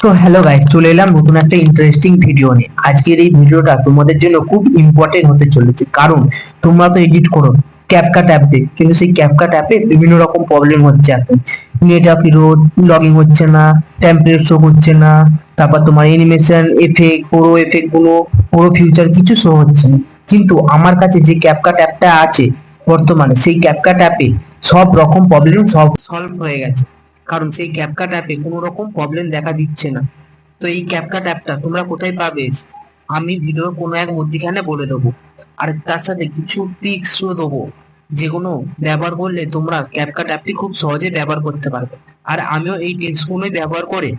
তো hello guys, চলে এলাম নতুন একটা ইন্টারেস্টিং ভিডিও নিয়ে। আজকের এই ভিডিওটা তোমাদের জন্য খুব ইম্পর্টেন্ট হতে চলেছে, কারণ তোমরা তো এডিট করো ক্যাপকাট অ্যাপ দিয়ে, কিন্তু সেই ক্যাপকাট অ্যাপে বিভিন্ন রকম প্রবলেম হচ্ছে। এখন নেট আপ ইরোড, লগইন হচ্ছে না, টেমপ্লেট শো করছে না, তারপর তোমার অ্যানিমেশন এফেক্ট, পুরো এফেক্ট গুলো, পুরো ফিউচার কিছু শো হচ্ছে না। কিন্তু আমার কাছে যে ক্যাপকাট অ্যাপটা আছে বর্তমানে, সেই ক্যাপকাট অ্যাপে সব রকম প্রবলেম সব সলভ হয়ে গেছে, কারণ সেই ক্যাপকাট অ্যাপে কোনো রকম প্রবলেম দেখা দিচ্ছে না। তো এই ক্যাপকাট অ্যাপটা তোমরা কোথায় পাবে, আমি ভিডিওর কোনো এক মধ্যিখানে বলে দেবো। আর তার সাথে কিছু ট্রিক্সও দেবো, যেগুলো ব্যবহার করলে তোমরা ক্যাপকাট অ্যাপটি খুব সহজে ব্যবহার করতে পারবে। আর আমিও এই ট্রিক্সগুলোই ব্যবহার করে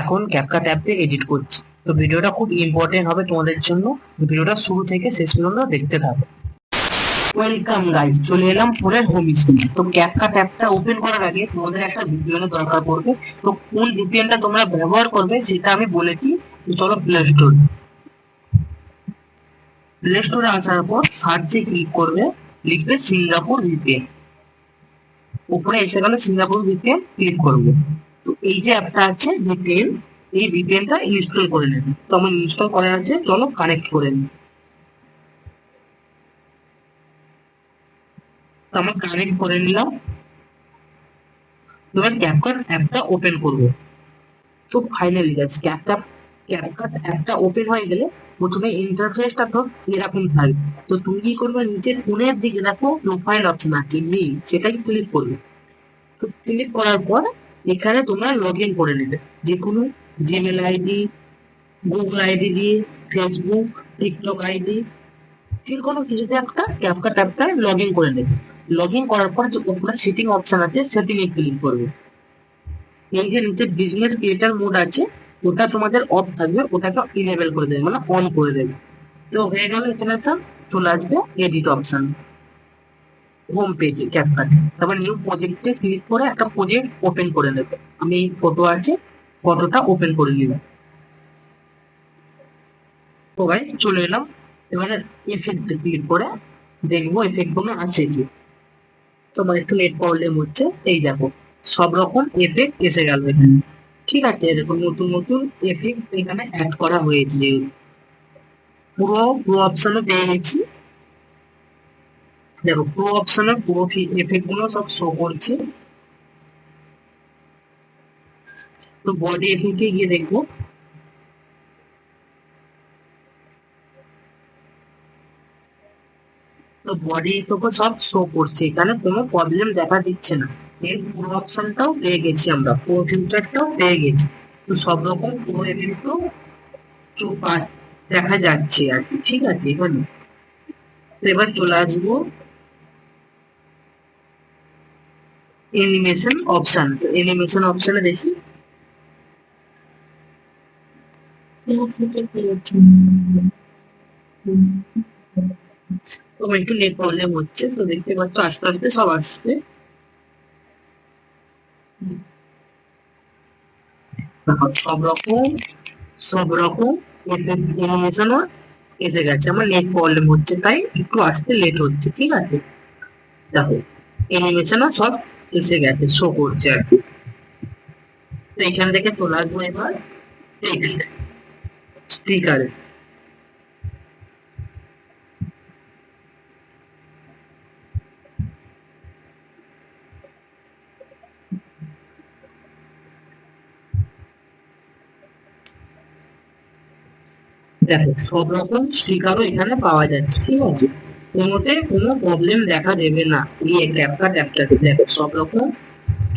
এখন ক্যাপকাট অ্যাপে এডিট করছি। তো ভিডিওটা খুব ইম্পর্টেন্ট হবে তোমাদের জন্য। ভিডিওটা শুরু থেকে শেষ পর্যন্ত দেখতে থাকো। ওয়েলকাম গাইস, চলে এলাম ফোনের হোম স্ক্রিনে। তো ক্যাপকাট অ্যাপটা ওপেন করার আগে তোমাদের একটা ভিপিএন এর দরকার পড়বে। তো কোন ভিপিএনটা তোমরা ব্যবহার করবে সেটা আমি বলেছি। তো চলো প্লে স্টোরে আসার পর সার্চে ক্লিক করবে, লিখবে সিঙ্গাপুর ভিপিএন। উপরে এসে গেলে সিঙ্গাপুর ভিপিএন ক্লিক করবে। তো এই যে অ্যাপটা আছে ভিপিএন, এই ভিপিএনটা ইনস্টল করে নেবে। তো আমার ইনস্টল করা আছে, চলো কানেক্ট করে নিই। তো আমার কানেক্ট করে নিলাম। এবার ক্যাপকাট অ্যাপটা ওপেন করবো। তো ফাইনালি গাইস, ক্যাপকাট অ্যাপটা ওপেন হয়ে গেলে প্রথমে ইন্টারফেসটা তো এরকম থাকবে। তো তুমি কি করবে, নিচের কোণের দিকে দেখো প্রোফাইল অপশন আছে, মেইল, সেটাই ক্লিক করবে। তো ক্লিক করার পর এখানে তোমরা লগ ইন করে নেবে, যে কোনো জিমেল আইডি, গুগল আইডি দিয়ে, ফেসবুক, টিকটক আইডি, যে কোনো কিছুতে একটা ক্যাপকাট অ্যাপটা লগ ইন করে নেবে। লগ ইন করার পর যে উপরে সেটিং অপশন আছে, সেটিং এ ক্লিক করবে। এই যে নিচে বিজনেস ক্রিয়েটার মোড আছে, ওটা তোমাদের অফ থাকবে, ওটাকে ইনেবল করে দেবে, মানে অন করে দেবে। তো হয়ে গেল, এখানে একটা চলে আসবে এডিট অপশন হোম পেজে ক্যাপকাট। তারপর নিউ প্রজেক্টে ক্লিক করে একটা প্রজেক্ট ওপেন করে নেবে। আমি ফটো আছে, ফটোটা ওপেন করে নিলাম। তো গাইস চলে এলাম। এবারে এফেক্টে ক্লিক করে দেখবো এফেক্ট গুলো আছে কি। তোমার একটু নেট প্রবলেম হচ্ছে, এই দেখো সব রকম এফেক্ট এসে গেল এখানে। ঠিক আছে, এরকম নতুন নতুন এফেক্ট এখানে অ্যাড করা হয়েছে। পুরো পুরো অপশনও পেয়ে গেছি। দেখো পুরো অপশনে পুরো এফেক্ট গুলো সব শো করছে। তো বডি এফেক্টে গিয়ে দেখবো। তো বডি এফেক্টও সব শো করছে, এখানে কোনো প্রবলেম দেখা দিচ্ছে না। এর পুরো অপশনটাও পেয়ে গেছি, আমরা পুরো ফিউচারটাও পেয়ে গেছি। তো সব রকম পুরো এফেক্টও দেখা যাচ্ছে আর কি। ঠিক আছে, এখানে তো এবার চলে আসবো অ্যানিমেশন অপশন। তো অ্যানিমেশন অপশনে দেখি। তো একটু নেট প্রবলেম হচ্ছে, তো দেখতে পাচ্ছ আস্তে আস্তে সব আসছে। সব রকম সব রকম অ্যানিমেশনও এসে গেছে। আমার নেট প্রবলেম হচ্ছে তাই একটু আসতে লেট হচ্ছে। ঠিক আছে, দেখো অ্যানিমেশনও সব এসে গেছে, শো করছে আর কি। তো এখান থেকে চলে আসবো এবার টেক্সট স্টিকারে। দেখো সব রকম স্টিকারও এখানে পাওয়া যাচ্ছে। ঠিক আছে, কোনোতে কোনো প্রবলেম দেখা দেবে না। এই ক্যাপকাট অ্যাপটাতে দেখো সব রকম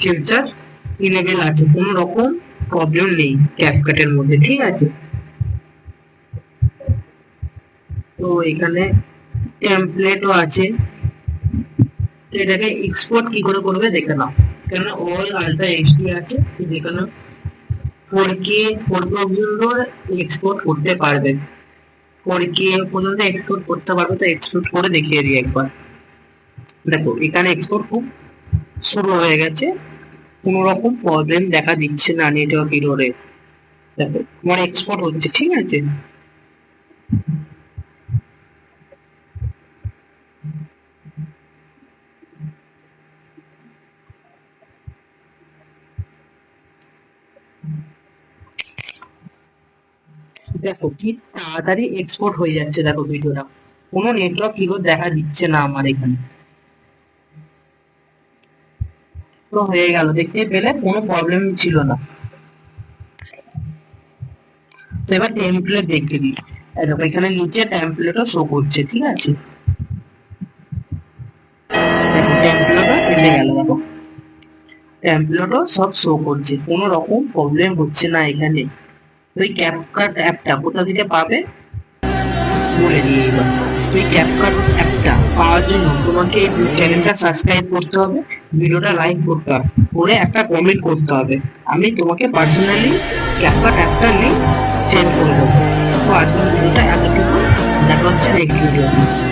ফিউচার ইনেবল আছে, কোনো রকম প্রবলেম নেই ক্যাপকাটের মধ্যে। ঠিক আছে, তো এখানে টেমপ্লেটও আছে। তো এটাকে এক্সপোর্ট কি করে করবে দেখে নাও। এখানে অল আলট্রা এইচডি আছে, দেখে নাও। 4K পর্যন্ত এক্সপোর্ট করতে পারবে, 4K পর্যন্ত এক্সপোর্ট করতে পারবে। তো এক্সপোর্ট করে দেখিয়ে দিই একবার। দেখো এখানে এক্সপোর্ট খুব শুরু হয়ে গেছে, কোনো রকম প্রবলেম দেখা দিচ্ছে না নেটওয়ার্ক এররে। দেখো আমার এক্সপোর্ট হচ্ছে। ঠিক আছে, দেখো কি তাড়াতাড়ি এক্সপোর্ট হয়ে যাচ্ছে, দেখো ভিডিওটা কোনো নেটওয়ার্ক ইরর দেখা দিচ্ছে না আমার এখানে। তো হয়ে গেল, দেখতে পেলে কোনো প্রবলেম ছিল না। তো এবার টেমপ্লেট দেখতে দিই, দেখো এখানে নিচে টেমপ্লেটও শো করছে, ঠিক আছে। দেখো টেমপ্লেটও এসে গেল, দেখো টেমপ্লেটও সব শো করছে, কোনো রকম প্রবলেম হচ্ছে না এখানে। ওই ক্যাপকাট অ্যাপটা কোথা থেকে পাবে বলে দিই এবার। এই ক্যাপকাট অ্যাপটা পাওয়ার জন্য তোমাকে এই চ্যানেলটা সাবস্ক্রাইব করতে হবে, ভিডিওটা লাইক করতে হবে, করে একটা কমেন্ট করতে হবে। আমি তোমাকে পার্সোনালি ক্যাপকাট অ্যাপটা লিংক সেন্ড করে দেবো। তো আজকের ভিডিওটা এতটুকু, দেখা হচ্ছে নেক্সট ভিডিও।